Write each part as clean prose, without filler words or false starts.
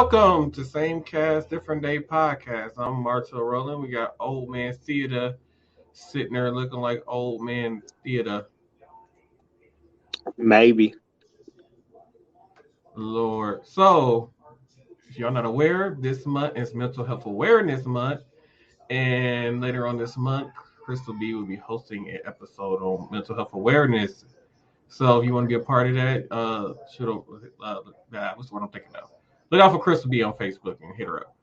Welcome to Same Cast, Different Day podcast. I'm Martel Rolling. We got Old Man Theater sitting there looking like Old Man Theater. Maybe. Lord. So, if y'all not aware, this month is Mental Health Awareness Month. And later on this month, Crystal B will be hosting an episode on mental health awareness. So if you want to be a part of that, what's the word I'm thinking of? Look out for Crystal B on Facebook and hit her up.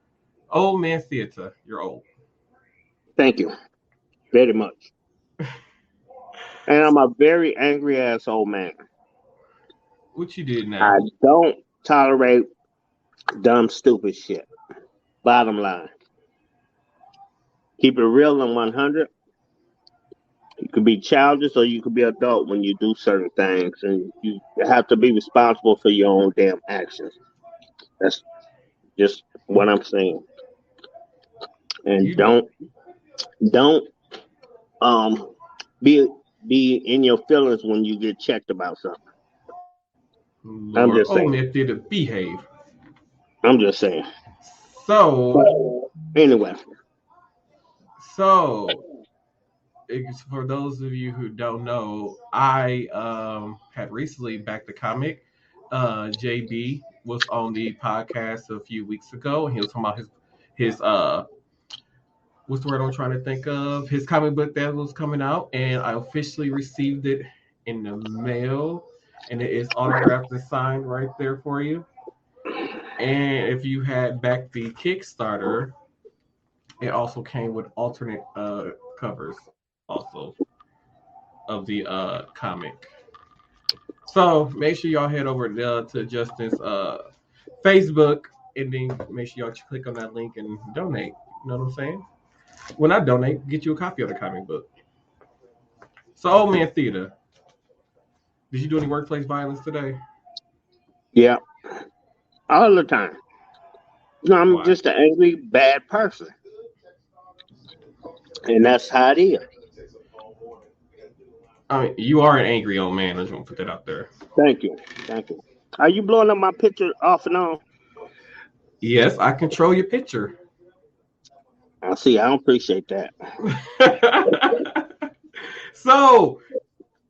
Old Man Theater, you're old. Thank you very much. And I'm a very angry ass old man. What you did now? I don't tolerate dumb, stupid shit. Bottom line. Keep it real and 100. You could be childish or you could be adult when you do certain things. And you have to be responsible for your own damn actions. That's just what I'm saying. And don't be in your feelings when you get checked about something. Lord, I'm just Old saying. Man Theater, behave. I'm just saying. So, Anyway. For those of you who don't know, I had recently backed the comic. JB was on the podcast a few weeks ago, and he was talking about his what's the word I'm trying to think of? His comic book that was coming out, and I officially received it in the mail, and it is autographed and signed right there for you. And if you had backed the Kickstarter, it also came with alternate covers also of the comic. So make sure y'all head over to Justin's Facebook and then make sure y'all click on that link and donate. You know what I'm saying? When I donate, get you a copy of the comic book. So, Old Man Theater, did you do any workplace violence today? Yeah, all the time. No, I'm Why? just an angry, bad person. And that's how it is. I mean, you are an angry old man. I just want to put that out there. Thank you. Thank you. Are you blowing up my picture off and on? Yes, I control your picture. I see. I don't appreciate that. So,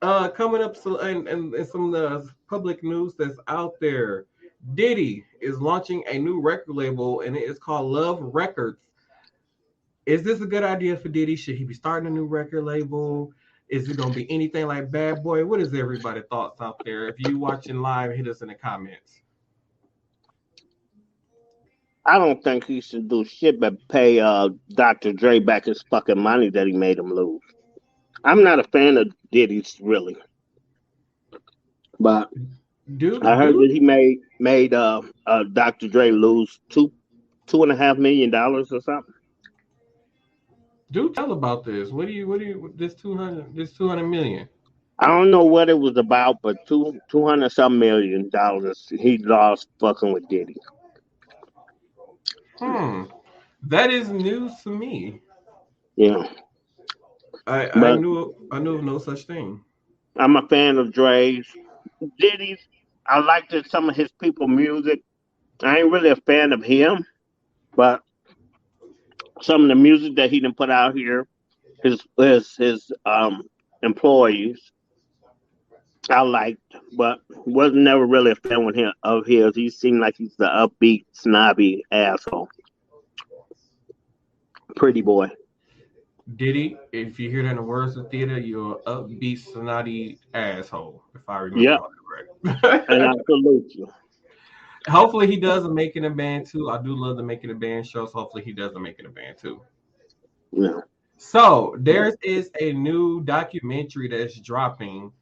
coming up and some of the public news that's out there, Diddy is launching a new record label and it is called Love Records. Is this a good idea for Diddy? Should he be starting a new record label? Is it going to be anything like Bad Boy? What is everybody's thoughts out there? If you watching live, hit us in the comments. I don't think he should do shit but pay Dr. Dre back his fucking money that he made him lose. I'm not a fan of Diddy's really. But I heard that he made Dr. Dre lose $2.5 million or something. Do tell about this. What do you this 200 million? I don't know what it was about, but 200 some $1 million he lost fucking with Diddy. That is news to me. Yeah. I knew of no such thing. I'm a fan of Dre's. Diddy's. I like some of his people music. I ain't really a fan of him, but some of the music that he done put out here, his employees, I liked, but wasn't never really a fan with him of his. He seemed like he's the upbeat, snobby asshole. Pretty boy. Diddy, if you hear that in the words of theater, you're an upbeat, snotty asshole, if I remember Yep. correct. And I salute you. Hopefully he does a Making a Band too. I do love the Making a Band shows. Hopefully he does a Making a Band too. Yeah. So there is a new documentary that's dropping,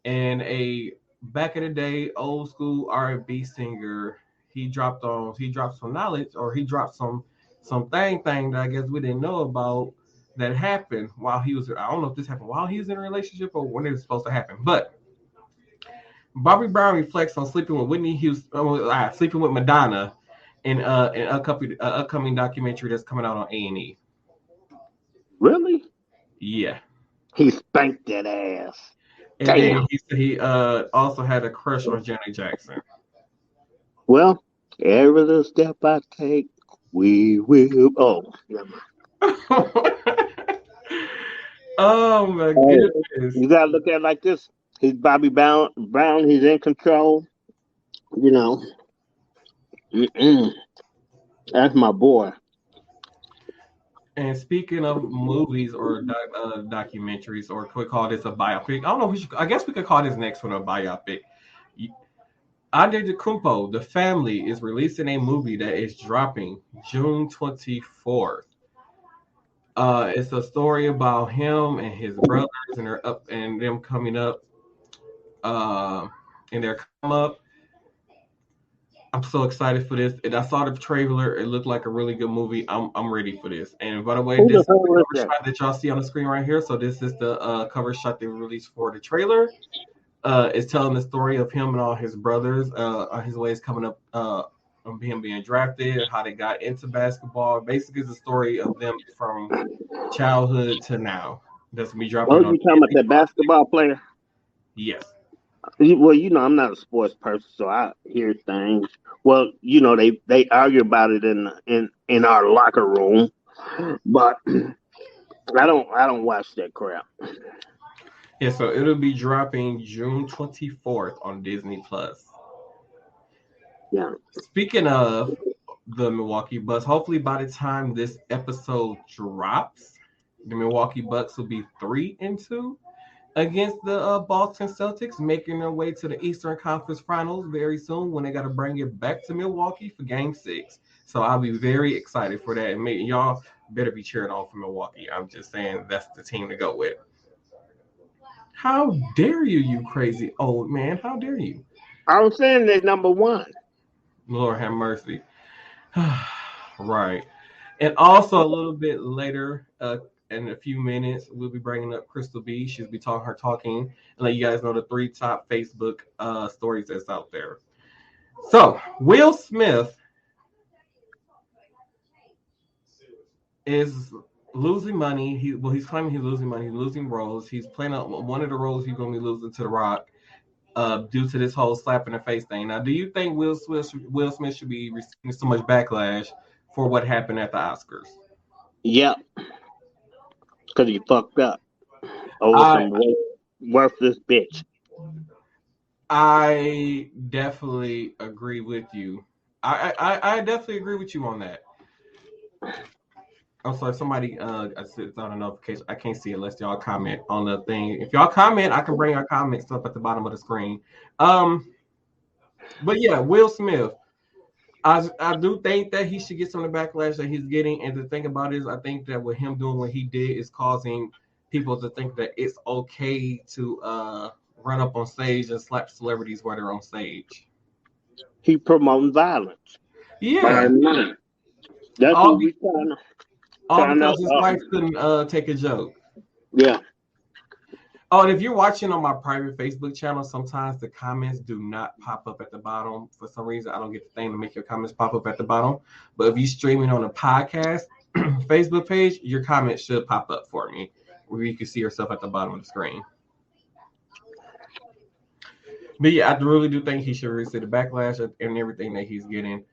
and a back in the day old school R&B singer. He dropped some knowledge, or he dropped some thing that I guess we didn't know about that happened while he was. I don't know if this happened while he was in a relationship or when it was supposed to happen, but Bobby Brown reflects on sleeping with Whitney Houston, sleeping with Madonna, in an upcoming documentary that's coming out on A&E. Really? Yeah. He spanked that ass. And Damn. then he also had a crush on Janet Jackson. Well, Every little step I take, we will. Oh, never Oh my mind. goodness. You gotta look at it like this. He's Bobby Brown. Brown. He's in control. You know. Mm-mm. That's my boy. And speaking of movies or documentaries, or could we call this a biopic? I don't know. I guess we could call this next one a biopic. Antetokounmpo, The Family, is releasing a movie that is dropping June 24th. It's a story about him and his brothers and they're up and them coming up uh, in their come up. I'm so excited for this. And I saw the trailer. It looked like a really good movie. I'm ready for this. And by the way, Who this the is the hell is cover that? shot that y'all see on the screen right here. So this is the cover shot they released for the trailer. It's telling the story of him and all his brothers on his ways coming up from him being drafted, how they got into basketball. Basically, it's a story of them from childhood to now. That's gonna be Oh, dropping on you talking about Disney that Plus. basketball player? Yes. Well, I'm not a sports person, so I hear things. Well, they argue about it in our locker room, but I don't watch that crap. Yeah, so it'll be dropping June 24th on Disney Plus. Yeah. Speaking of the Milwaukee Bucks, hopefully by the time this episode drops, the Milwaukee Bucks will be 3-2 against the Boston Celtics, making their way to the Eastern Conference Finals very soon when they got to bring it back to Milwaukee for Game 6. So I'll be very excited for that. And y'all better be cheering on for Milwaukee. I'm just saying that's the team to go with. How dare you, you crazy old man? How dare you? I was saying they're number one. Lord have mercy. Right. And also a little bit later, in a few minutes, we'll be bringing up Crystal B. She'll be talking and let you guys know the 3 top Facebook stories that's out there. So Will Smith is losing money. He's claiming he's losing money. He's losing roles. He's playing one of the roles he's going to be losing to The Rock due to this whole slap in the face thing. Now, do you think Will Smith should be receiving so much backlash for what happened at the Oscars? Yep, because he fucked up over I some worthless bitch. I definitely agree with you. I definitely agree with you on that. I'm sorry, somebody I said it's on a notification. I can't see it unless y'all comment on the thing. If y'all comment, I can bring your comments up at the bottom of the screen. Um, but yeah, Will Smith. I do think that he should get some of the backlash that he's getting. And the thing about it is I think that with him doing what he did is causing people to think that it's okay to run up on stage and slap celebrities while they're on stage. He promoting violence. Yeah, Bottom line. That's all what be, we trying to all trying to. because his wife couldn't take a joke. Yeah. Oh, and if you're watching on my private Facebook channel, sometimes the comments do not pop up at the bottom. For some reason, I don't get the thing to make your comments pop up at the bottom. But if you're streaming on a podcast Facebook page, your comments should pop up for me, where you can see yourself at the bottom of the screen. But yeah, I really do think he should receive the backlash and everything that he's getting.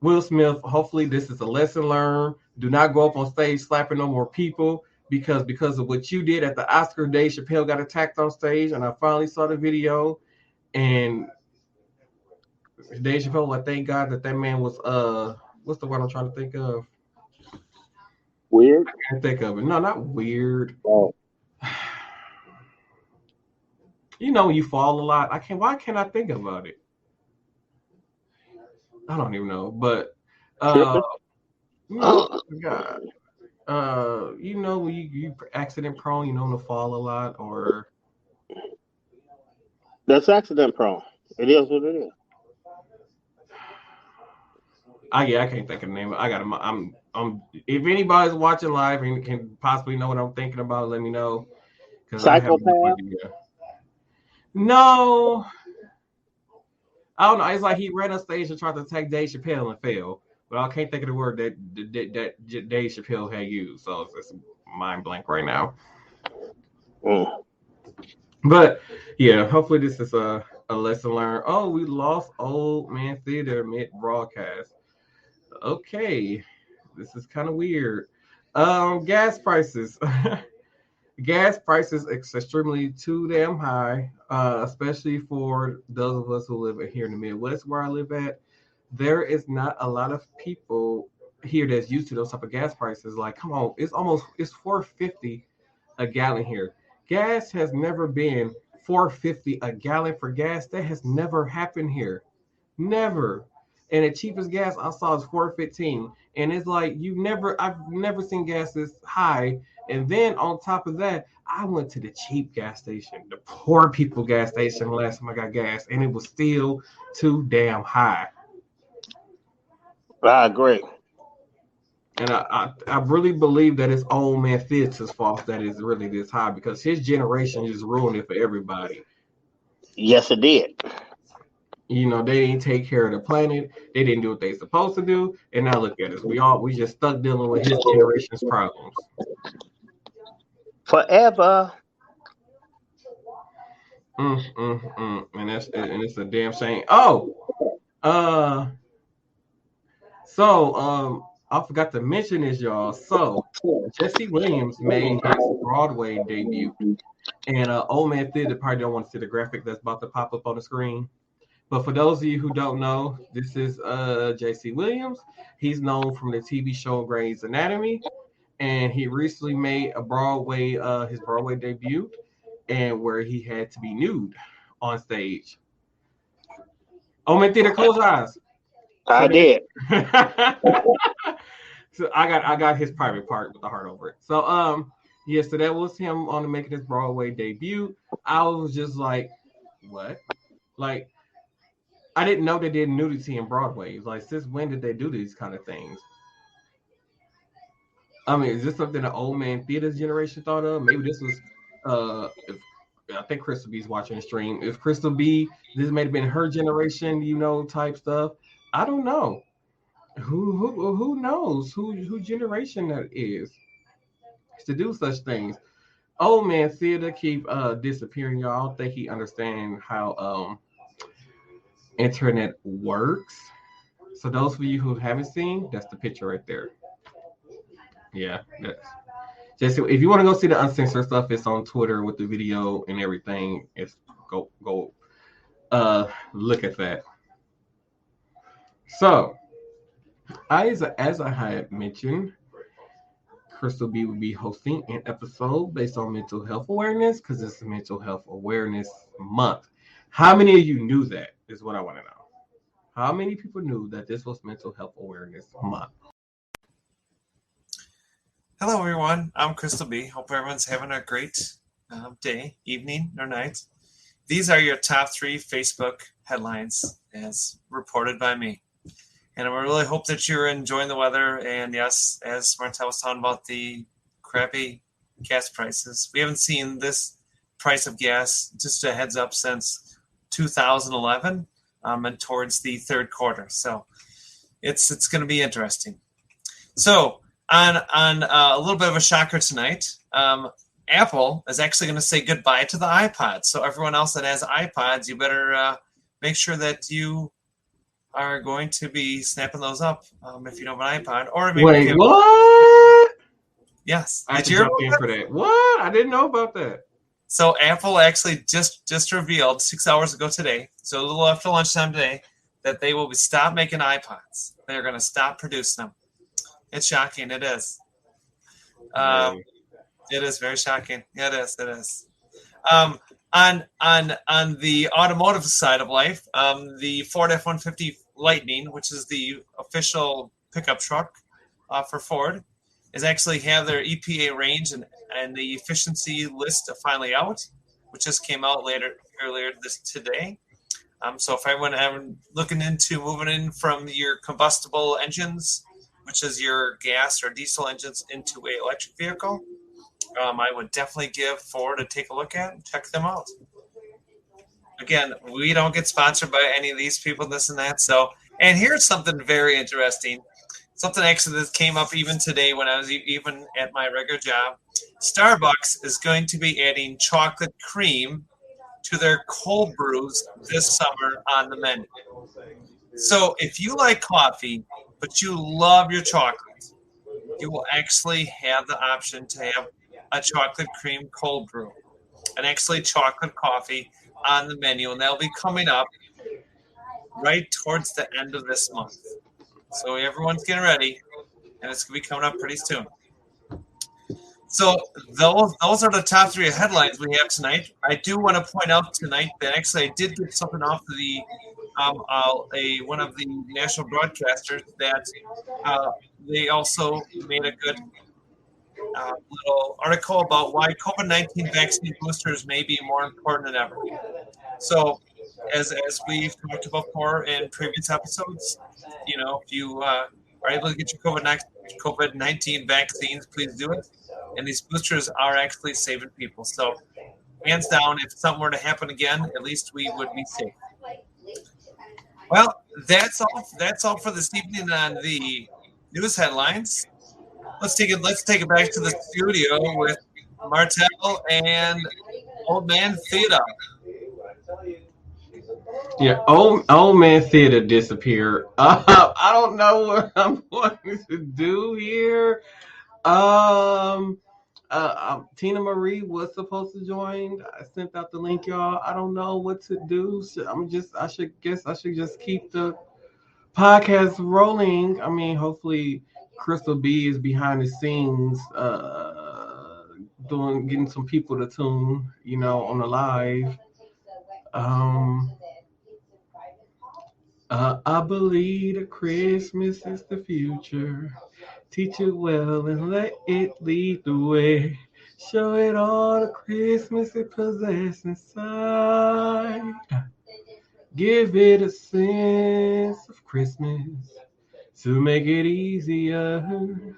Will Smith, hopefully this is a lesson learned. Do not go up on stage slapping no more people because of what you did at the Oscar day. Chappelle got attacked on stage, and I finally saw the video. And Dave Chappelle, I thank God that man was what's the word I'm trying to think of? Weird. I can't think of it. No, not weird. Oh. You know when you fall a lot. Why can't I think about it? I don't even know. But Tripping. you know, God. When you accident prone, to fall a lot, or That's accident prone. It is what it is. I can't think of the name. I'm. If anybody's watching live and can possibly know what I'm thinking about, let me know because I have no Psychopath. idea. No, I don't know. It's like he ran on stage and tried to attack Dave Chappelle and failed, but I can't think of the word that Dave Chappelle had used. So it's mind blank right now. Mm. But yeah, hopefully this is A lesson learned. Oh, we lost old man theater mid broadcast. Okay, this is kind of weird. Gas prices. Gas prices is extremely too damn high, especially for those of us who live here in the Midwest, where I live at. There is not a lot of people here that's used to those type of gas prices. Like, come on, it's 4.50 a gallon here. Gas has never been 4.50 a gallon for gas. That has never happened here. Never. And the cheapest gas I saw is 4.15. And it's like I've never seen gas this high. And then on top of that, I went to the cheap gas station, the poor people gas station last time I got gas, and it was still too damn high. I agree. And I really believe that it's old man Fitz's fault that it's really this high because his generation just ruined it for everybody. Yes, it did. You know, they didn't take care of the planet. They didn't do what they supposed to do. And now look at us. We just stuck dealing with his generation's problems. Forever. And it's a damn shame. I forgot to mention this, y'all. So Jesse Williams made his Broadway debut. And Old Man Theater probably don't want to see the graphic that's about to pop up on the screen. But for those of you who don't know, this is J.C. Williams. He's known from the TV show Grey's Anatomy, and he recently made his Broadway debut, and where he had to be nude on stage. Oh, man, theater, close your eyes. I did. So I got his private part with the heart over it. So so that was him on making his Broadway debut. I was just like, what? Like, I didn't know they did nudity in Broadway. Like, since when did they do these kind of things? I mean, is this something the old man theater's generation thought of? Maybe this was, I think Crystal B's watching the stream. If Crystal B, this may have been her generation, type stuff. I don't know. Who knows who generation that is to do such things? Old man theater keep disappearing, y'all. I don't think he understand how internet works. So those of you who haven't seen, that's the picture right there. Yeah, that's just if you want to go see the uncensored stuff, it's on Twitter with the video and everything. It's go look at that. So as I had mentioned, Crystal B will be hosting an episode based on mental health awareness because it's Mental Health Awareness Month. How many of you knew that is what I want to know. How many people knew that this was Mental Health Awareness Month? Hello, everyone. I'm Crystal B. Hope everyone's having a great day, evening, or night. These are your top 3 Facebook headlines as reported by me. And I really hope that you're enjoying the weather. And yes, as Martel was talking about the crappy gas prices, we haven't seen this price of gas, just a heads up, since 2011 and towards the third quarter. So it's going to be interesting. So on a little bit of a shocker tonight, Apple is actually going to say goodbye to the iPod. So everyone else that has iPods, you better make sure that you are going to be snapping those up if you don't have an iPod. Or maybe wait, what? Yes. I had to jump in for that. What? I didn't know about that. So Apple actually just revealed 6 hours ago today, so a little after lunchtime today, that they will stop making iPods. They're going to stop producing them. It's shocking. It is. It is very shocking. Yeah, it is. It is. On the automotive side of life, the Ford F-150 Lightning, which is the official pickup truck for Ford, is actually have their EPA range and the efficiency list finally out, which just came out earlier today. So if everyone looking into moving in from your combustible engines, which is your gas or diesel engines, into an electric vehicle, I would definitely give Ford a take a look at and check them out. Again, we don't get sponsored by any of these people, this and that. So, and here's something very interesting. Something actually that came up even today when I was even at my regular job. Starbucks is going to be adding chocolate cream to their cold brews this summer on the menu. So if you like coffee, but you love your chocolate, you will actually have the option to have a chocolate cream cold brew, and actually chocolate coffee on the menu, and that'll be coming up right towards the end of this month. So everyone's getting ready, and it's going to be coming up pretty soon. So those are the top 3 headlines we have tonight. I do want to point out tonight that actually I did get something off of the one of the national broadcasters that they also made a good little article about why COVID-19 vaccine boosters may be more important than ever. So, as we've talked about before in previous episodes, if you are able to get your COVID-19 vaccines, please do it. And these boosters are actually saving people. So, hands down, if something were to happen again, at least we would be safe. Well, that's all for this evening on the news headlines. Let's take it back to the studio with Martel and Old Man Theta. Yeah, old man theater disappeared. I don't know what I'm going to do here. Tina Marie was supposed to join. I sent out the link, y'all. I don't know what to do. I should just keep the podcast rolling. I mean, hopefully Crystal B is behind the scenes, getting some people to tune, on the live. I believe that Christmas is the future. Teach it well and let it lead the way. Show it all the Christmas it possesses inside. Give it a sense of Christmas to make it easier.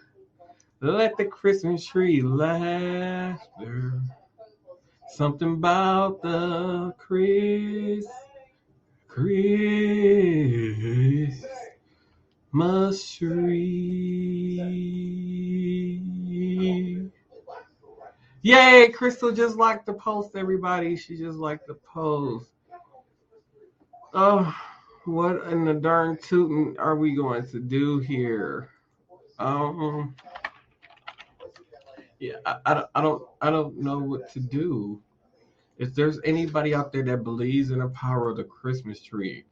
Let the Christmas tree laughter. Something about the Christmas tree. Yay, Crystal just liked the post, everybody. She just liked the post. Oh, what in the darn tootin' are we going to do here? Yeah, I don't know what to do. If there's anybody out there that believes in the power of the Christmas tree,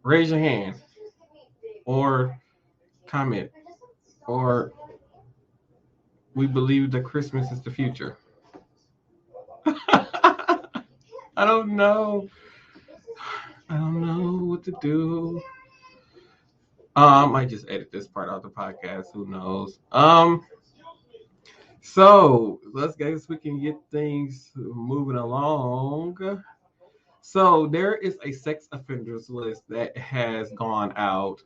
raise your hand or comment, or we believe that Christmas is the future. I don't know. I don't know what to do. I might just edit this part out of the podcast. Who knows? So let's guess we can get things moving along. So there is a sex offenders list that has gone out.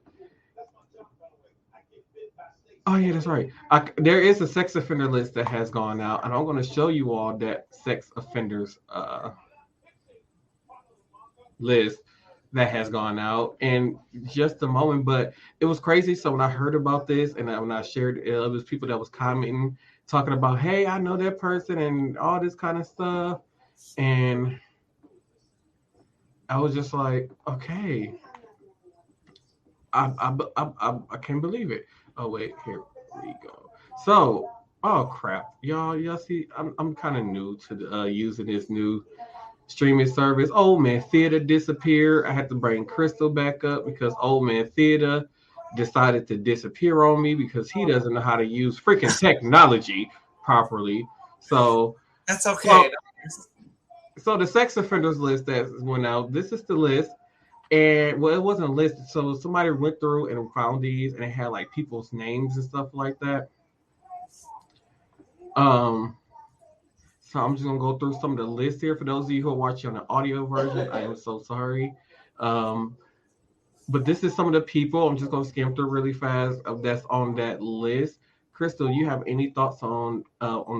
Oh yeah, that's right. There is a sex offender list that has gone out, and I'm going to show you all that sex offenders list that has gone out in just a moment. But it was crazy. So when I heard about this and when I shared it, it was people that was commenting, talking about, hey, I know that person and all this kind of stuff. And I was just like, okay, I can't believe it. Oh wait, here we go. So, oh crap, y'all see, I'm kind of new to using this new streaming service. Old Man Theater disappeared. I had to bring Crystal back up because Old Man Theater decided to disappear on me because he doesn't know how to use freaking technology properly. So that's okay. So the sex offenders list that went out. This is the list. And well, it wasn't a list. So somebody went through and found these, and it had like people's names and stuff like that. So I'm just gonna go through some of the lists here. For those of you who are watching on the audio version, I am so sorry. But this is some of the people. I'm just gonna skim through really fast that's on that list. Crystal, you have any thoughts on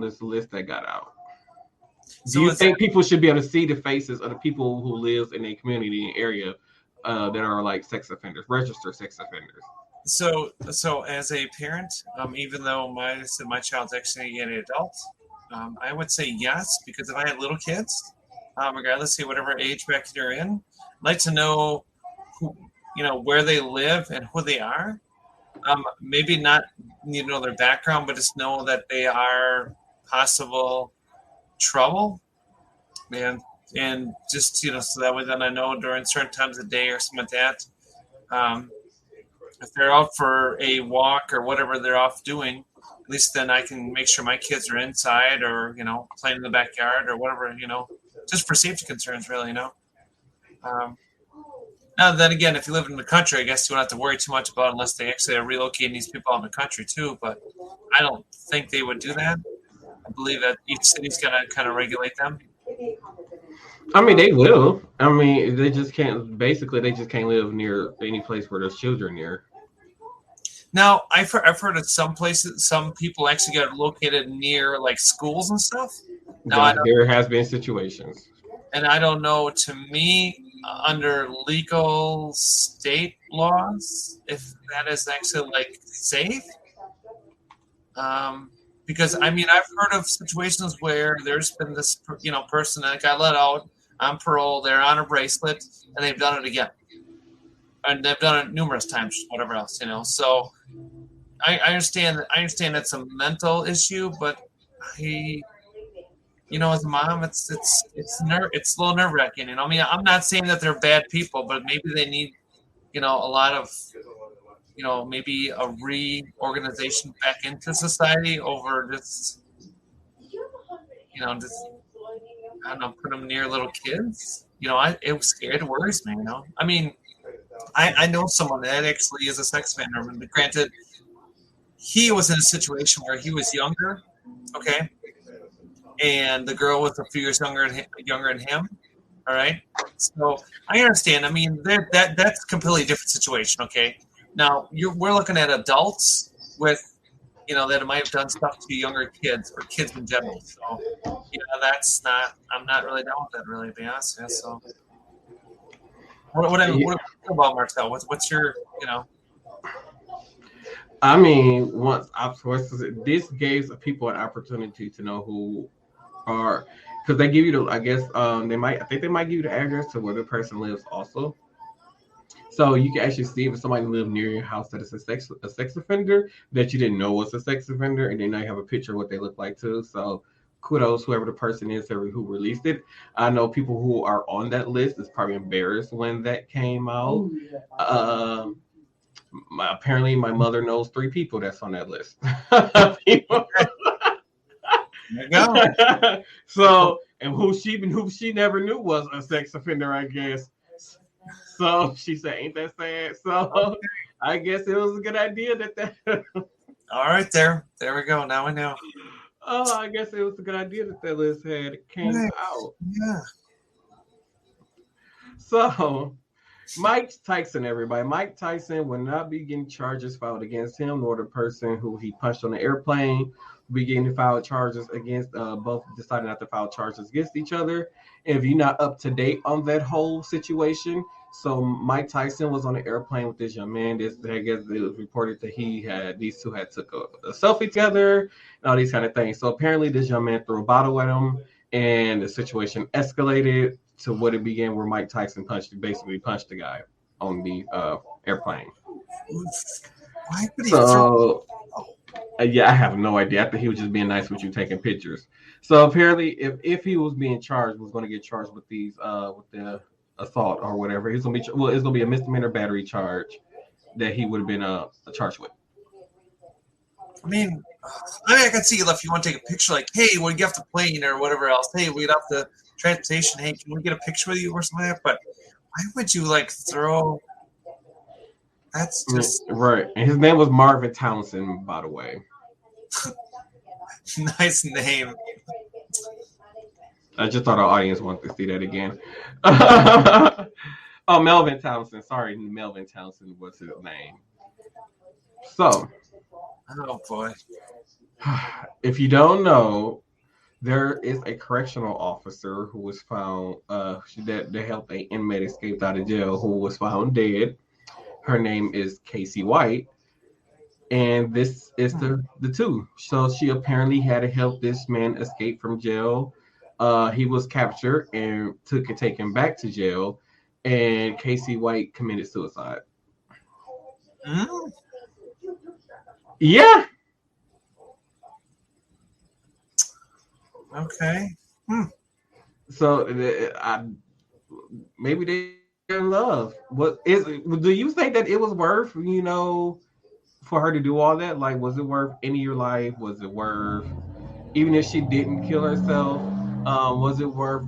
this list that got out? Do you think people should be able to see the faces of the people who live in a community area that are like sex offenders, registered sex offenders? So as a parent, even though my child's actually an adult, I would say yes, because if I had little kids, regardless of whatever age bracket you're in. I'd like to know who, where they live and who they are. Maybe not need to know their background, but just know that they are possible trouble, and just so that way then I know during certain times of the day or something like that. If they're out for a walk or whatever they're off doing, at least then I can make sure my kids are inside or playing in the backyard or whatever, just for safety concerns, really. Now then again, if you live in the country, I guess you don't have to worry too much about it unless they actually are relocating these people out in the country too. But I don't think they would do that. I believe that each city's got to kind of regulate them. I mean, they will. I mean, they just can't. Basically, they just can't live near any place where there's children near. Now, I've heard of some places, some people actually get located near like schools and stuff. Now, there has been situations, and I don't know. To me, under legal state laws, if that is actually like safe. Because I mean, I've heard of situations where there's been this, person that got let out on parole. They're on a bracelet, and they've done it again, and they've done it numerous times. Whatever else, So I understand. I understand that's a mental issue, but as a mom, it's a little nerve wracking. I mean, I'm not saying that they're bad people, but maybe they need, a lot of. Maybe a reorganization back into society over just, just, I don't know, put them near little kids. It worries me, I mean, I know someone that actually is a sex offender. And granted, he was in a situation where he was younger, okay? And the girl was a few years younger than him. All right. So I understand. I mean, that's a completely different situation, okay? Now, we're looking at adults with, that might have done stuff to younger kids or kids in general. So, that's not. I'm not really down with that, really, to be honest. Yeah, so, what about Martel? What's your, I mean, this gives people an opportunity to know who are, because they give you I think they might give you the address to where the person lives also. So you can actually see if somebody lives near your house that is a sex offender that you didn't know was a sex offender, and then I have a picture of what they look like too. So kudos, whoever the person is who released it. I know people who are on that list is probably embarrassed when that came out. Apparently, my mother knows 3 people that's on that list. There you go. So, and who she never knew was a sex offender, I guess. So she said, "Ain't that sad?" So I guess it was a good idea that. All right, there we go. Now we know. Oh, I guess it was a good idea that list came out. Yeah. So, Mike Tyson, everybody. Mike Tyson will not be getting charges filed against him, nor the person who he punched on the airplane will be getting filed charges against. Both decided not to file charges against each other. And if you're not up to date on that whole situation, so Mike Tyson was on an airplane with this young man. I guess it was reported that these two had took a selfie together and all these kind of things. So apparently this young man threw a bottle at him, and the situation escalated to what it began where Mike Tyson basically punched the guy on the airplane. Why would he yeah, I have no idea. I think he was just being nice with you, taking pictures. So apparently, if he was being charged, was going to get charged with with the assault or whatever. It's going to be a misdemeanor battery charge that he would have been charged with. I mean, I can see if you want to take a picture, like, hey, when you get off the plane or whatever else, hey, we get off the transportation, hey, can we get a picture with you or something like that? But why would you throw? That's just right. And his name was Marvin Townsend, by the way. Nice name. I just thought our audience wanted to see that again. Oh, Melvin Townsend. Sorry, Melvin Townsend was his name. So, oh boy. If you don't know, there is a correctional officer who was found that helped an inmate escape out of jail who was found dead. Her name is Casey White. And this is the two. So she apparently had to help this man escape from jail. He was captured and taken back to jail, and Casey White committed suicide. Mm. Yeah. Okay. So maybe they're in love. What is? Do you think that it was worth, for her to do all that? Like, was it worth any of your life? Was it worth, even if she didn't kill herself? Was it worth,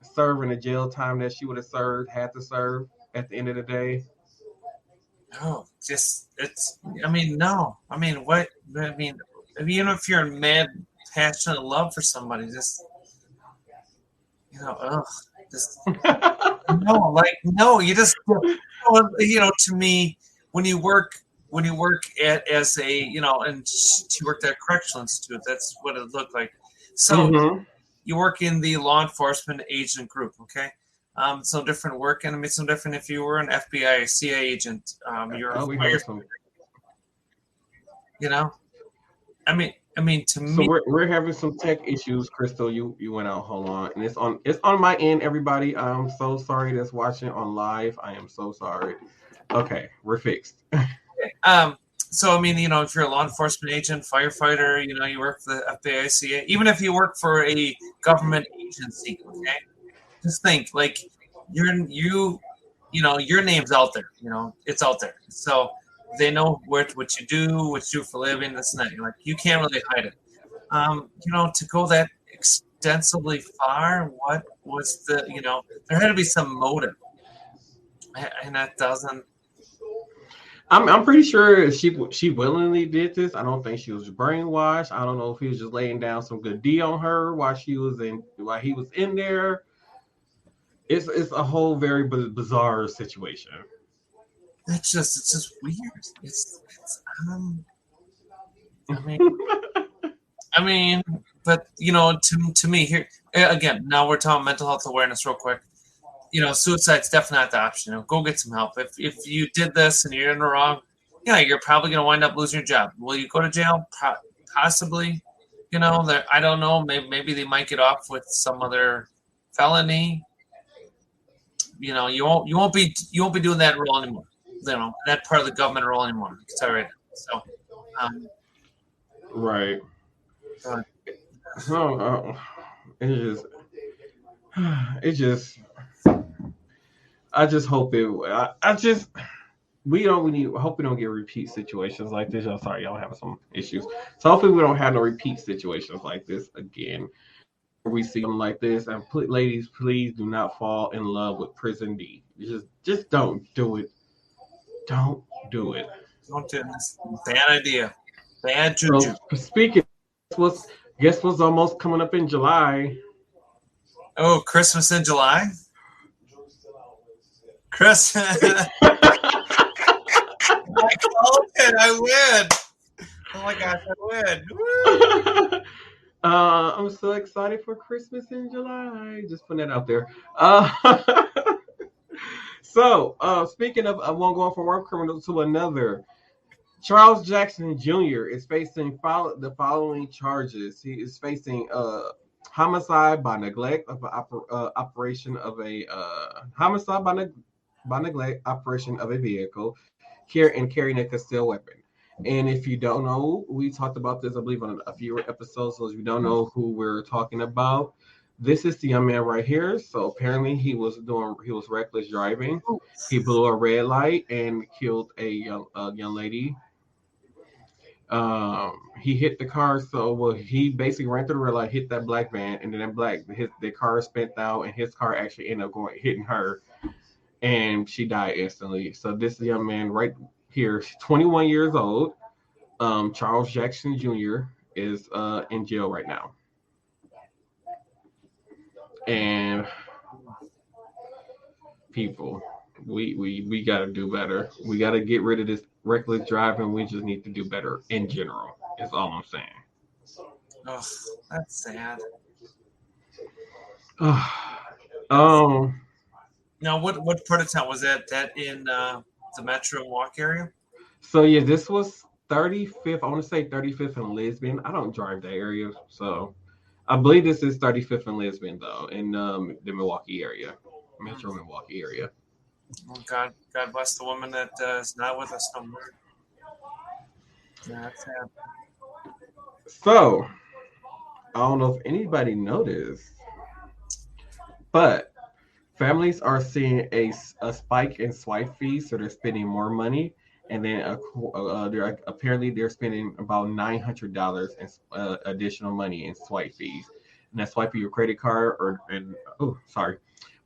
serving the jail time that she would have had to serve at the end of the day? Oh, just it's. I mean, no. I mean, what? I mean, even if you're in mad, passionate love for somebody, just ugh, just no. Like, no, you just to me, when you work at as a and she worked at a correctional institute. That's what it looked like. So Mm-hmm. you work in the law enforcement agent group, okay? It's no different work, and it's no different if you were an FBI or CIA agent. You're a We have some. I mean, to So me, we're having some tech issues, Crystal. You went out. Hold on, and it's on my end. Everybody, I'm so sorry that's watching on live. I am so sorry. Okay, we're fixed. so I mean, if you're a law enforcement agent, firefighter, you work for the FBI, CIA, even if you work for a government agency, okay? Just think, like, your name's out there. It's out there. So they know what you do, what you do for a living. This and that. Like, you can't really hide it. To go that extensively far, what was there had to be some motive, and that doesn't. I'm pretty sure she willingly did this. I don't think she was brainwashed. I don't know if he was just laying down some good D on her while he was in there. It's a whole very bizarre situation. It's just weird. It's I mean, but to me here again. Now we're talking mental health awareness, real quick. Suicide's definitely not the option. Go get some help. If you did this and you're in the wrong, yeah, you're probably going to wind up losing your job. Will you go to jail? Possibly. I don't know. Maybe they might get off with some other felony. You won't be doing that role anymore. That part of the government role anymore. All right. So, right. It's just I just hope it. I just we hope we don't get repeat situations like this. I'm sorry, y'all have some issues. So hopefully we don't have no repeat situations like this again. We see them like this, and ladies, please do not fall in love with prison D. Just don't do it. Don't do it. Don't do this. Bad idea. Bad juju. So speaking, guess what's almost coming up in July? Oh, Christmas in July. Christmas. I called it. I win. Oh my gosh, I win. I'm so excited for Christmas in July. Just putting that out there. So, speaking of one going from one criminal to another, Charles Jackson Jr. is facing the following charges. He is facing homicide by neglect of operation of a homicide by neglect operation of a vehicle, carrying a concealed weapon. And if you don't know, we talked about this, I believe, on a few episodes. So if you don't know who we're talking about, this is the young man right here. So apparently he was reckless driving. He blew a red light and killed a young lady. He hit the car. He basically ran through the red light, hit that black van, and then the car spent out, and his car actually ended up hitting her, and she died instantly. So this young man right here, 21 years old, Charles Jackson Jr. is in jail right now. And people, we got to do better. We got to get rid of this reckless driving. We just need to do better in general. Is all I'm saying. Oh, that's sad. Now, what part of town was that? That in the Metro and Walk area? So yeah, this was 35th. I want to say 35th and Lisbon. I don't drive that area, so I believe this is 35th and Lisbon, though, in the Milwaukee area, Metro Milwaukee area. Oh, God bless the woman that is not with us no more. Yeah, that's sad. So, I don't know if anybody noticed, but families are seeing a spike in swipe fees, so they're spending more money, and then they're spending about $900 in additional money in swipe fees, and that's swiping your credit card when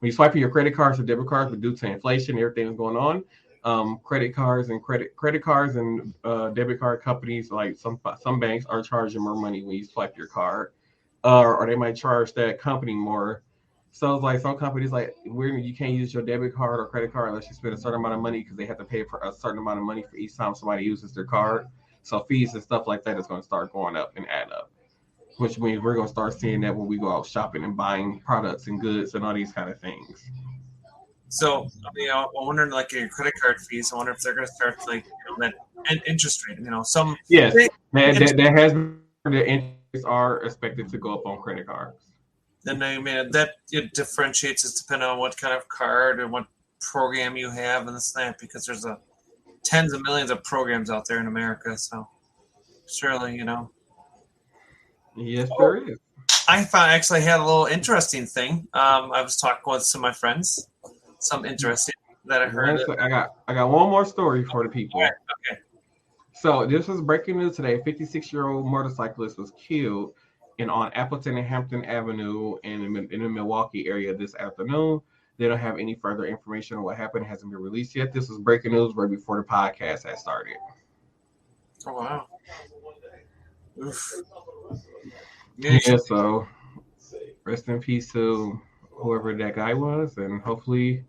you swipe your credit cards or debit cards, but due to inflation, everything going on, credit cards and debit card companies like some banks are charging more money when you swipe your card, or they might charge that company more. So it's like some companies like where you can't use your debit card or credit card unless you spend a certain amount of money because they have to pay for a certain amount of money for each time somebody uses their card. So fees and stuff like that is going to start going up and add up, which means we're going to start seeing that when we go out shopping and buying products and goods and all these kind of things. So, I wonder, like your credit card fees. I wonder if they're going to start like that interest rate. Some yes, that has the interests are expected to go up on credit cards. Then that it differentiates it depending on what kind of card and what program you have and this and that, because there's tens of millions of programs out there in America. So surely, Yes, there is. I actually had a little interesting thing. I was talking with some of my friends, some interesting that I heard. I got one more story for the people. Right, okay. So this was breaking news today. A 56-year-old motorcyclist was killed on Appleton and Hampton Avenue in the Milwaukee area this afternoon. They don't have any further information on what happened. It hasn't been released yet. This was breaking news right before the podcast had started. Oh, wow. Oof. Yeah, so rest in peace to whoever that guy was, and hopefully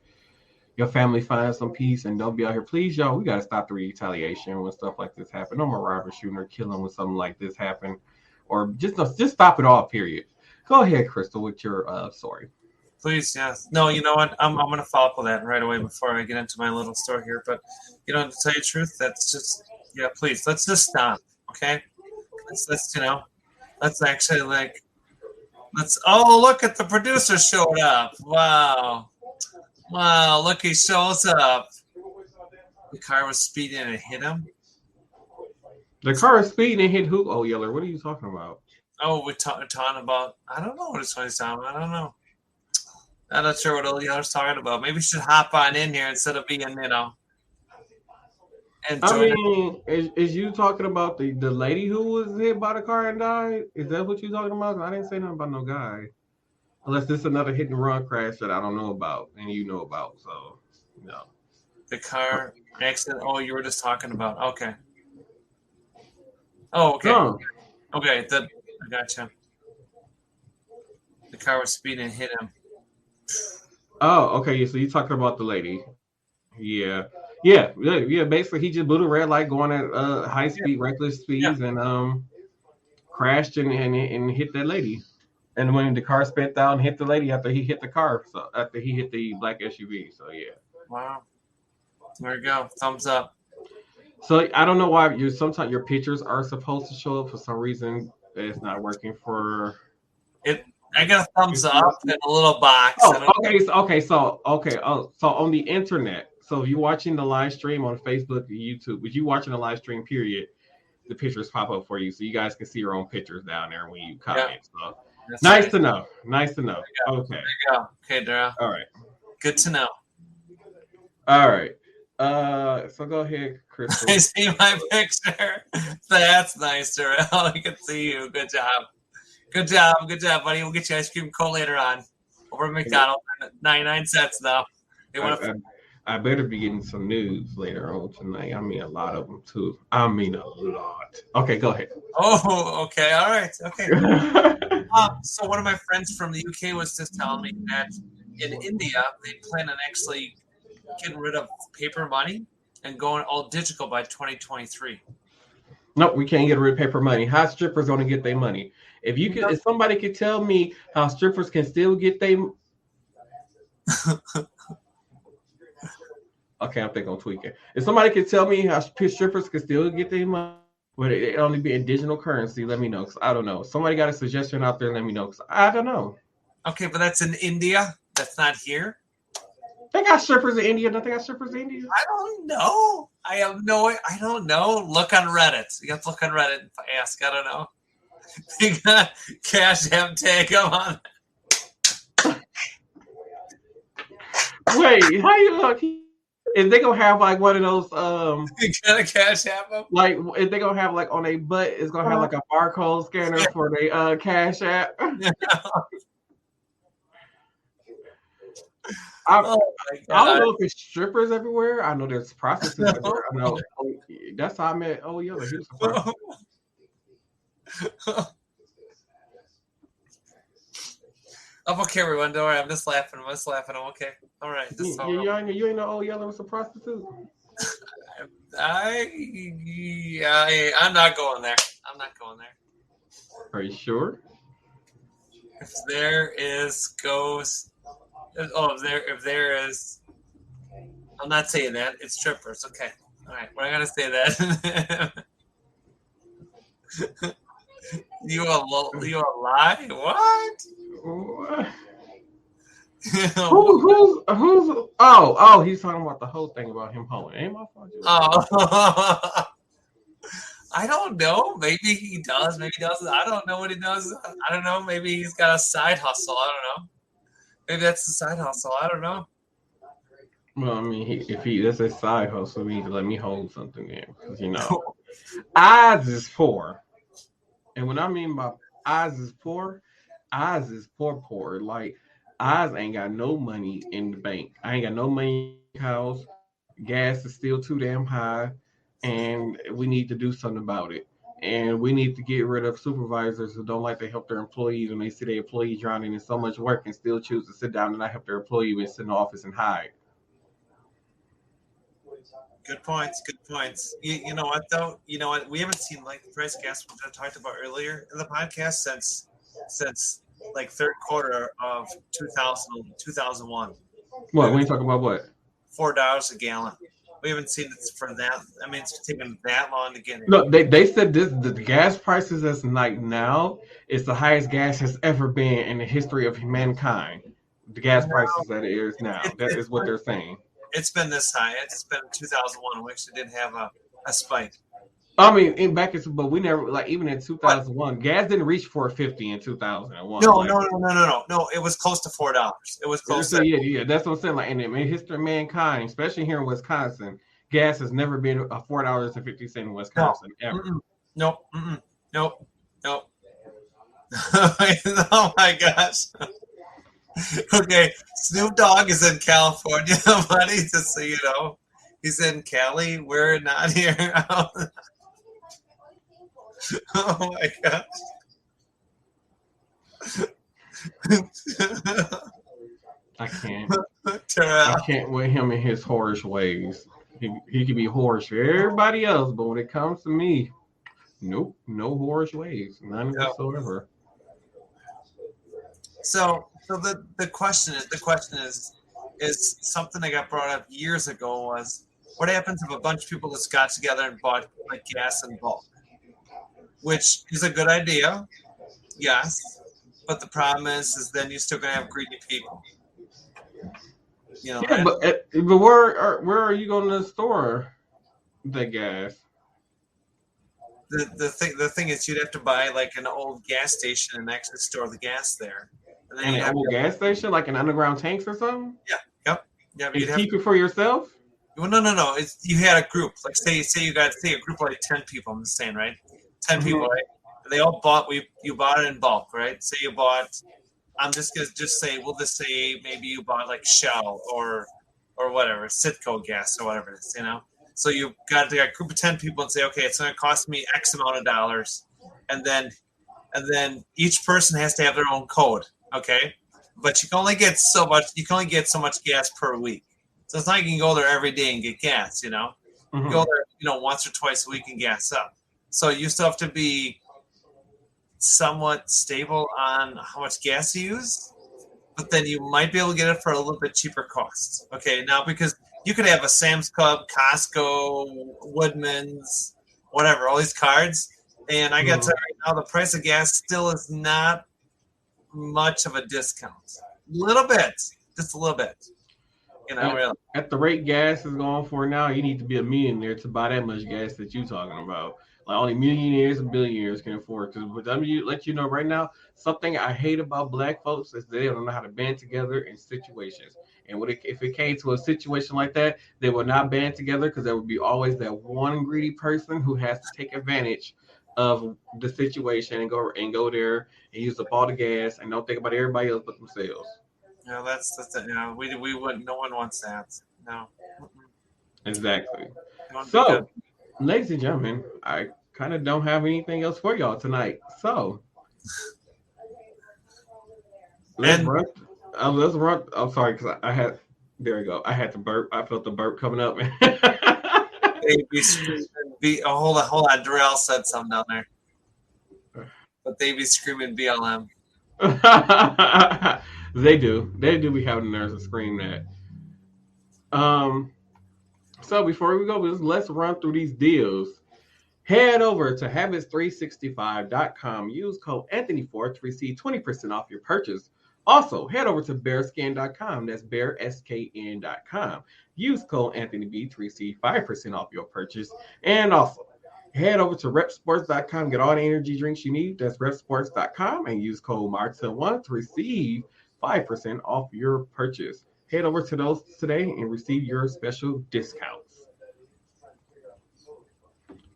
your family finds some peace and don't be out here. Please, y'all, we got to stop the retaliation when stuff like this happen. No more robber, shooting, or killing when something like this happen. Or just stop it all, period. Go ahead, Crystal, with your story. Please, yes. No, you know what? I'm going to follow up with that right away before I get into my little story here. But, to tell you the truth, that's just, please, let's just stop, okay? Let's actually, look at the producer showed up. Wow, look, he shows up. The car was speeding and it hit him. The car is speeding and hit who? Oh, Yeller, what are you talking about? Oh, we're talking about, I don't know what this one's talking about. I don't know. I'm not sure what Yeller's talking about. Maybe we should hop on in here instead of being, and is you talking about the lady who was hit by the car and died? Is that what you're talking about? I didn't say nothing about no guy. Unless this is another hit and run crash that I don't know about and you know about. So, no. The car accident. Oh, you were just talking about. Okay. Oh, okay. No. Okay, I gotcha. The car was speeding and hit him. Oh, okay. So you're talking about the lady. Yeah. Basically, he just blew the red light going at high speed, reckless speeds, and crashed and hit that lady. And when the car sped out and hit the lady after he hit the car, so after he hit the black SUV. So yeah. Wow. There you go. Thumbs up. So I don't know why sometimes your pictures are supposed to show up for some reason. It's not working for it. I got a thumbs up in a little box. So on the internet. So if you're watching the live stream on Facebook or YouTube, if you're watching the live stream, period, the pictures pop up for you, so you guys can see your own pictures down there when you comment. Yeah. So nice to know. Okay. There you go. Okay, Daryl. All right. Good to know. All right. So go ahead, Crystal. I see my picture. That's nice, Daryl. I can see you. Good job. Good job, buddy. We'll get you ice cream and cold later on. Over at McDonald's, 99 cents though. I better be getting some news later on tonight. I mean, a lot of them too. I mean, a lot. Okay, go ahead. Oh, okay. All right. Okay. So one of my friends from the UK was just telling me that in India, they plan on actually getting rid of paper money and going all digital by 2023. No, we can't get rid of paper money. How strippers going to get their money? If somebody could tell me how strippers can still get their okay, I think I'm tweaking. If somebody could tell me how strippers can still get their money Would it only be in digital currency? Let me know, because I don't know. Somebody got a suggestion out there? Let me know, because I don't know. Okay, but that's in India. That's not here. They got strippers in India. Don't they got strippers in India? I don't know. I don't know. Look on Reddit. You have to look on Reddit and ask. I don't know. You got Cash App tag them on. Wait, how you look? Is they gonna have like one of those You gotta Cash App them? like if they gonna have like on a butt, it's gonna have like a barcode scanner for the Cash App. I don't know if it's strippers everywhere. I know there's prostitutes everywhere. I know that's how I met Yellow. He was a prostitute. I'm okay, everyone. Don't worry. I'm just laughing. I'm okay. All right. You ain't know Yellow was a prostitute. I'm not going there. Are you sure? If there is ghosts. If there is, I'm not saying that. It's strippers. Okay. All right. We're not gonna say that. You a lie? What? Who's? Oh, he's talking about the whole thing about him hoeing. Ain't my fault. Oh. I don't know. Maybe he does. Maybe he doesn't. I don't know what he does. I don't know. Maybe he's got a side hustle. I don't know. Maybe that's the side hustle. I don't know. Well, I mean, if that's a side hustle, he need to let me hold something there, because Oz is poor, and when I mean by Oz is poor, Like Oz ain't got no money in the bank. I ain't got no money in the house. Gas is still too damn high, and we need to do something about it. And we need to get rid of supervisors who don't like to help their employees when they see their employees drowning in so much work and still choose to sit down and not help their employee and sit in the office and hide. Good points. You know what, though? You know what? We haven't seen like the price of gas, which I talked about earlier in the podcast, since like third quarter of 2001. What? We ain't talking about what? $4 a gallon. We haven't seen it for that. I mean, it's taken that long to get it. Look, they said the gas prices that's like now is the highest gas has ever been in the history of mankind. The gas prices that it is now. That is what they're saying. It's been this high. It's been 2001. We actually did have a spike. I mean, but we never, like, even in 2001, gas didn't reach $4.50 in 2001. No. It was close to $4. It was close. Yeah. That's what I'm saying. Like, in the history of mankind, especially here in Wisconsin, gas has never been $4.50 in Wisconsin ever. Nope. Oh my gosh. Okay, Snoop Dogg is in California, buddy. Just so you know, he's in Cali. We're not here. Oh my gosh. I can't with him in his whorish ways. He can be whorish for everybody else, but when it comes to me, nope, no whorish ways, none whatsoever. So the question is something that got brought up years ago was, what happens if a bunch of people just got together and bought like gas in bulk? Which is a good idea, yes, but the problem is then you're still gonna have greedy people. Yeah, but where are you going to store the gas? The thing is, you'd have to buy like an old gas station and actually store the gas there. And then an old gas station, like an underground tanks or something? Yeah. You keep it for yourself? Well, no. You had a group. Like say a group of like 10 people. I'm just saying, right? 10 people, right? They all bought. You bought it in bulk, right? Say you bought. I'm just gonna we'll just say maybe you bought like Shell or whatever, Citgo gas or whatever it is, So you got a group of 10 people and say, okay, it's going to cost me X amount of dollars, and then each person has to have their own code, okay? But you can only get so much. You can only get so much gas per week. So it's not like you can go there every day and get gas, You go there, once or twice a week and gas up. So you still have to be somewhat stable on how much gas you use, but then you might be able to get it for a little bit cheaper cost. Okay, now because you could have a Sam's Club, Costco, Woodman's, whatever, all these cards. And I got to tell you right now, the price of gas still is not much of a discount. A little bit, just a little bit. You know, really. At the rate gas is going for now, you need to be a millionaire to buy that much gas that you're talking about. Like only millionaires and billionaires can afford. Because let me let you know right now, something I hate about black folks is they don't know how to band together in situations. And if it came to a situation like that, they will not band together because there would be always that one greedy person who has to take advantage of the situation and go there and use up all the gas and don't think about everybody else but themselves. No, that's you know, we wouldn't. No one wants that. No. Exactly. So, ladies and gentlemen, I kind of don't have anything else for y'all tonight. So, let's run. Let's run. I'm sorry because I had. There we go. I had to burp. I felt the burp coming up. Hold on. Darrell said something down there. But they be screaming BLM. They do be having the nerves to scream that. So before we go, let's run through these deals. Head over to habits365.com. Use code Anthony4 to receive 20% off your purchase. Also, head over to bearskin.com. That's bearskn.com. Use code AnthonyB to receive 5% off your purchase. And also, head over to repsports.com. Get all the energy drinks you need. That's repsports.com. And use code Martel1 to receive 5% off your purchase. Head over to those today and receive your special discounts.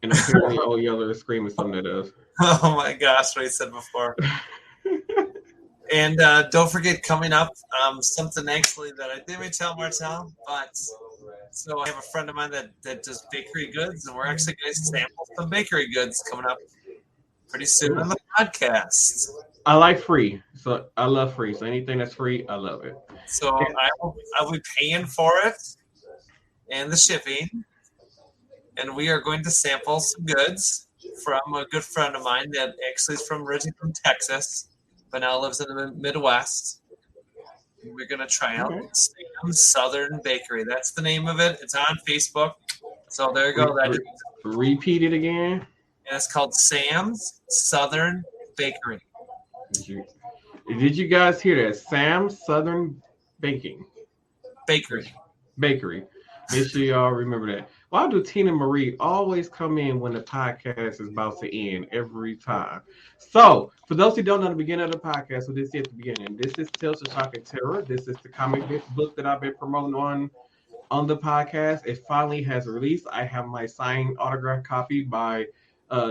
And apparently, Yeller is screaming something at us. Oh my gosh, what he said before. And don't forget, coming up, something actually that I didn't tell Martel, but so I have a friend of mine that does bakery goods, and we're actually going to sample some bakery goods coming up pretty soon on the podcast. I like free, so I love free. So anything that's free, I love it. So I'll be paying for it and the shipping, and we are going to sample some goods from a good friend of mine that actually is originally from Texas, but now lives in the Midwest. We're going to try out Sam's Southern Bakery. That's the name of it. It's on Facebook. So there you go. Repeat it again. And it's called Sam's Southern Bakery. Did you guys hear that? Sam's Southern Bakery. Make sure y'all remember that. Why do Tina Marie always come in when the podcast is about to end every time? So, for those who don't know the beginning of the podcast, so this is at the beginning. This is Tales of Shock and Terror. This is the comic book that I've been promoting on the podcast. It finally has released. I have my signed autograph copy by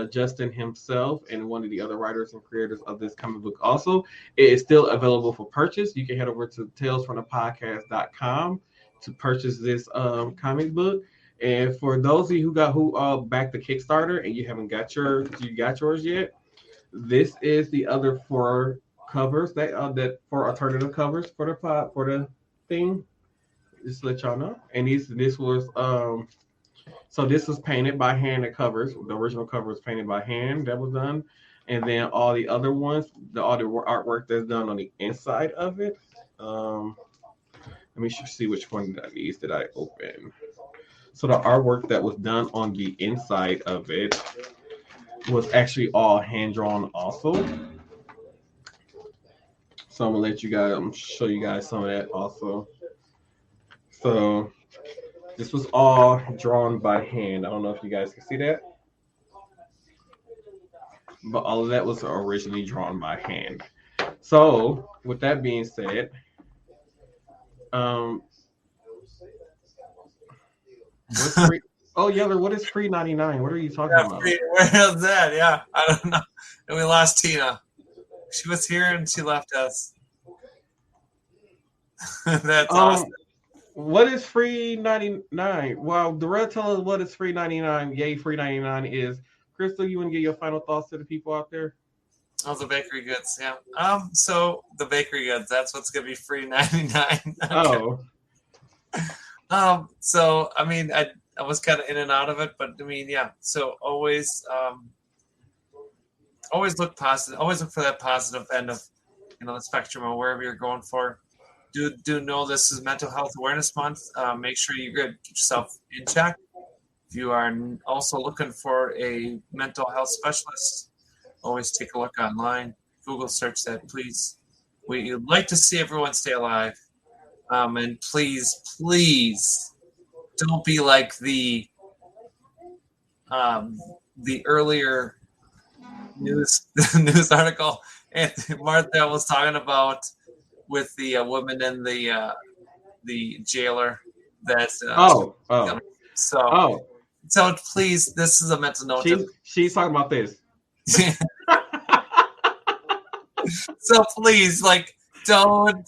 Justin himself and one of the other writers and creators of this comic book. Also, it is still available for purchase. You can head over to talesfromthepodcast.com to purchase this comic book. And for those of you who backed the Kickstarter and you haven't got yours yet, this is the other 4 covers that 4 alternative covers for the thing. Just to let y'all know. And this was so this was painted by hand. The original cover was painted by hand. That was done, and then all the other ones, all the artwork that's done on the inside of it. Let me see which one of these did I open. So the artwork that was done on the inside of it was actually all hand drawn also. So I'm gonna let you guys, show you guys some of that also. So this was all drawn by hand. I don't know if you guys can see that, but all of that was originally drawn by hand. So with that being said, what's free? Oh, Yeller, what is free 99? What are you talking about? Where's that? Yeah, I don't know. And we lost Tina. She was here and she left us. That's awesome. What is free 99? Well, Darrell, tell us what is free 99. Yay, free 99 is. Crystal, you want to give your final thoughts to the people out there? Oh, the bakery goods, yeah. So the bakery goods, that's what's gonna be free 99. Okay. Oh. So I mean, I was kind of in and out of it, but I mean, yeah. So always look positive. Always look for that positive end of, the spectrum or wherever you're going for. Do know this is Mental Health Awareness Month. Make sure you get yourself in check. If you are also looking for a mental health specialist, always take a look online. Google search that, please. We'd like to see everyone stay alive. And please don't be like the earlier news article Martel was talking about with the woman and the jailer. So please, this is a mental note. She's talking about this. So please, don't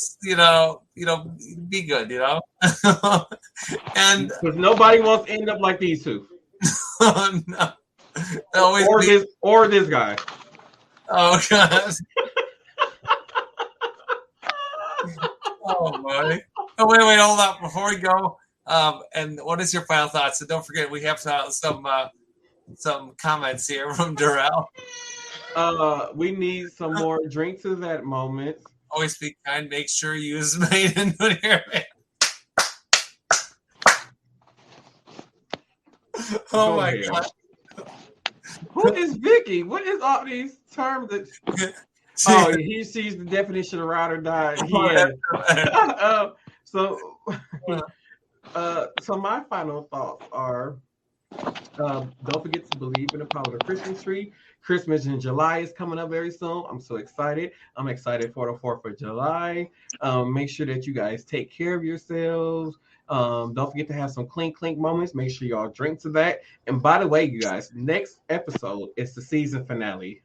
be good, and because nobody wants to end up like these two. No. Or this guy. Oh god. Oh boy. Oh wait, hold up before we go. And what is your final thoughts? So don't forget, we have some comments here from Durrell. We need some more drinks at that moment. Always be kind. Make sure you use made in here. Oh my god. Who is Vicky? What is all these terms that? Oh, he sees the definition of ride or die. So my final thoughts are: don't forget to believe in the power of the Christmas tree. Christmas in July is coming up very soon. I'm so excited. I'm excited for the 4th of July. Make sure that you guys take care of yourselves. Don't forget to have some clink moments. Make sure y'all drink to that. And by the way, you guys, next episode is the season finale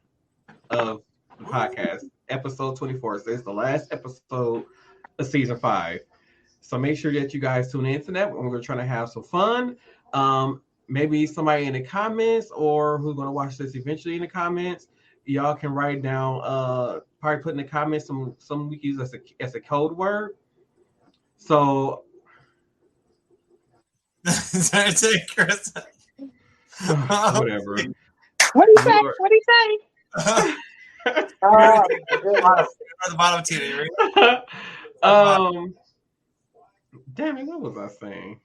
of the podcast, episode 24. So it's the last episode of season 5. So make sure that you guys tune into that. We're trying to have some fun. Maybe somebody in the comments or who's going to watch this eventually in the comments, y'all can write down, probably put in the comments some we use as a code word. So Chris. Whatever. What do you say? What do you say? The bottom team, right? Damn it, what was I saying?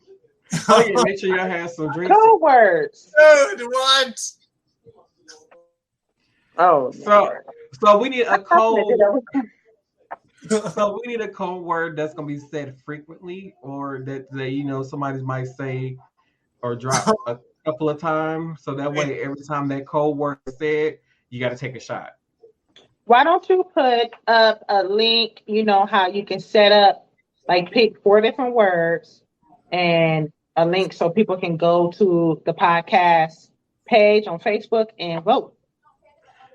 Oh yeah, make sure y'all have some drinks. Code words. Dude, what? Oh, so we need a code. So we need a code word that's gonna be said frequently, or that somebody might say or drop a couple of times. So that way, every time that code word is said, you got to take a shot. Why don't you put up a link? You know how you can set up, pick 4 different words and a link so people can go to the podcast page on Facebook and vote.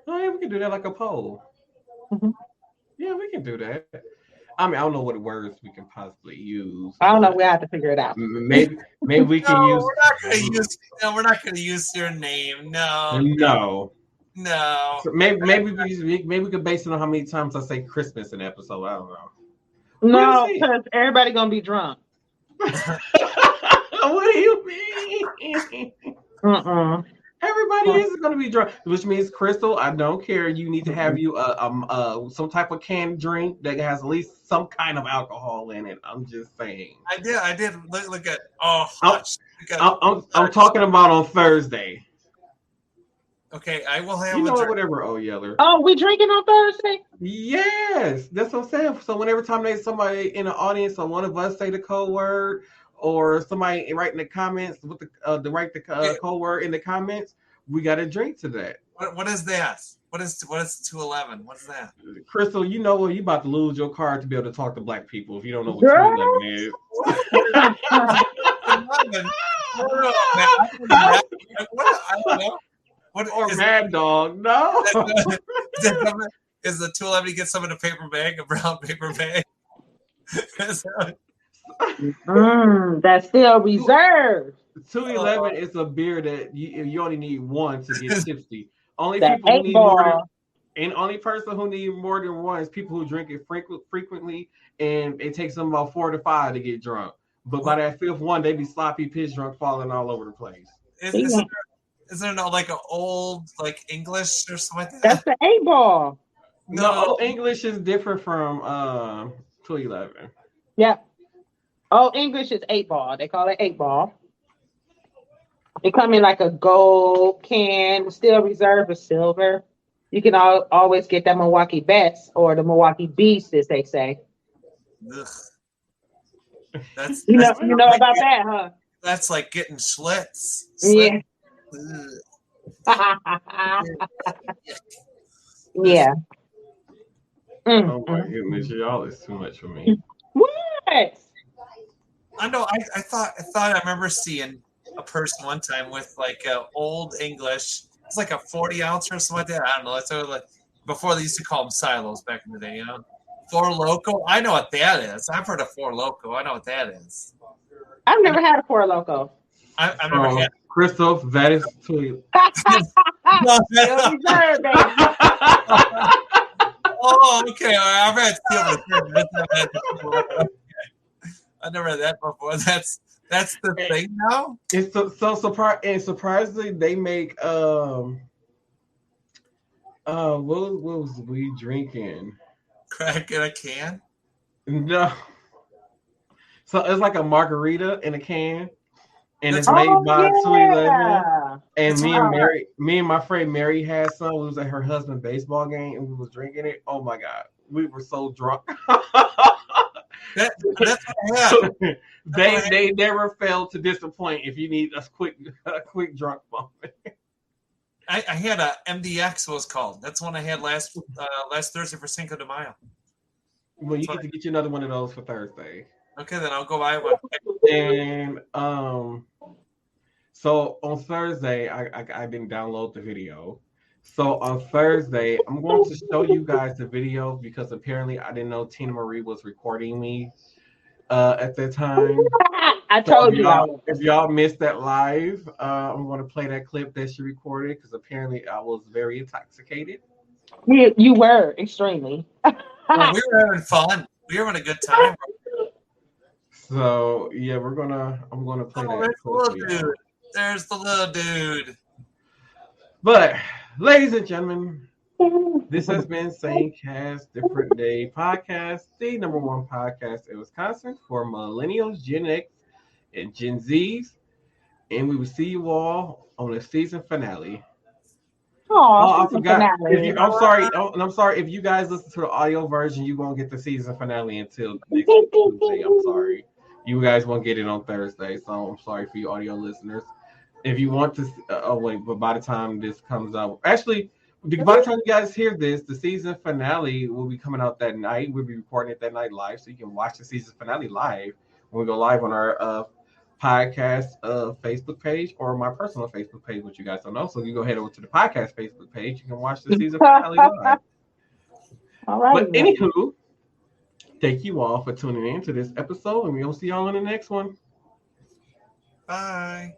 Oh yeah, we can do that like a poll. Mm-hmm. Yeah, we can do that. I mean, I don't know what words we can possibly use. I don't know. We have to figure it out. Maybe we can use. We're not going to use your name. No. So maybe we could base it on how many times I say Christmas in an episode. I don't know. No, because everybody gonna be drunk. What do you mean? Everybody is going to be drunk, which means, Crystal, I don't care. You need to have you some type of canned drink that has at least some kind of alcohol in it. I'm just saying. I did. Look at. I'm talking about on Thursday. Okay, I will have. Whatever. Oh, Yeller. Oh, we drinking on Thursday? Yes, that's what I'm saying. So whenever time there's somebody in the audience or one of us say the code word, or somebody write in the comments with the code word in the comments, we got to drink to that. What is that? What is 211? What's that? Crystal, you know what? You about to lose your card to be able to talk to black people if you don't know what 211 is. I don't know. Or Mad Dog? No. Is the 211 to get some in a paper bag, a brown paper bag? That's still reserved. 211 is a beer that you only need one to get tipsy. Only person who need more than one is people who drink it frequently, and it takes them about 4 to 5 to get drunk. But by that 5th one, they be sloppy, piss drunk, falling all over the place. Is there no an old English or something like that? That's the 8-ball. No, Old English is different from 211. Yeah. Old English is 8-ball. They call it 8-ball. It come in like a gold can, still reserved for silver. You can always get that Milwaukee Best or the Milwaukee Beast, as they say. Ugh. That's You know like about that, huh? That's like getting slits. Yeah. Yeah. Oh my goodness, y'all is too much for me. What? I know. I thought I remember seeing a person one time with like old English. It's like a 40 ounce or something like that. I don't know. It's sort of like before they used to call them silos back in the day. You know, Four Loko. I know what that is. I've heard of Four Loko. I know what that is. I've never had a Four Loko. I've never had. Crystal, that is too. Oh, okay. I've had silver. I never had that before. That's the thing now. It's so surprisingly they make what was we drinking? Crack in a can? No. So it's like a margarita in a can. And it's made by 211. And me and my friend Mary had some. We was at her husband's baseball game and we was drinking it. Oh my God. We were so drunk. That's what I had. They never fail to disappoint if you need a quick drunk moment. I had a MDX was called. That's one I had last Thursday for Cinco de Mayo. Well, you get to get you another one of those for Thursday. Okay, then I'll go buy one. And so on Thursday, I didn't download the video. So on Thursday, I'm going to show you guys the video because apparently I didn't know Tina Marie was recording me at that time. I told you. If y'all missed that live, I'm going to play that clip that she recorded because apparently I was very intoxicated. You were extremely. Well, we were having fun. We were having a good time. So yeah, I'm gonna play that clip. Dude. There's the little dude. But ladies and gentlemen, this has been Same Cast Different Day Podcast, the #1 podcast in Wisconsin for millennials, Gen X, and Gen Zs. And we will see you all on the season finale. Oh, I forgot. I'm sorry. If you guys listen to the audio version, you won't get the season finale until next Tuesday. I'm sorry. You guys won't get it on Thursday, so I'm sorry for you audio listeners. If you want to, but by the time this comes out, actually, by the time you guys hear this, the season finale will be coming out that night. We'll be recording it that night live, so you can watch the season finale live when we go live on our podcast Facebook page or my personal Facebook page, which you guys don't know. So you go head over to the podcast Facebook page. You can watch the season finale live. All right. But anywho, thank you all for tuning in to this episode, and we'll see y'all in the next one. Bye.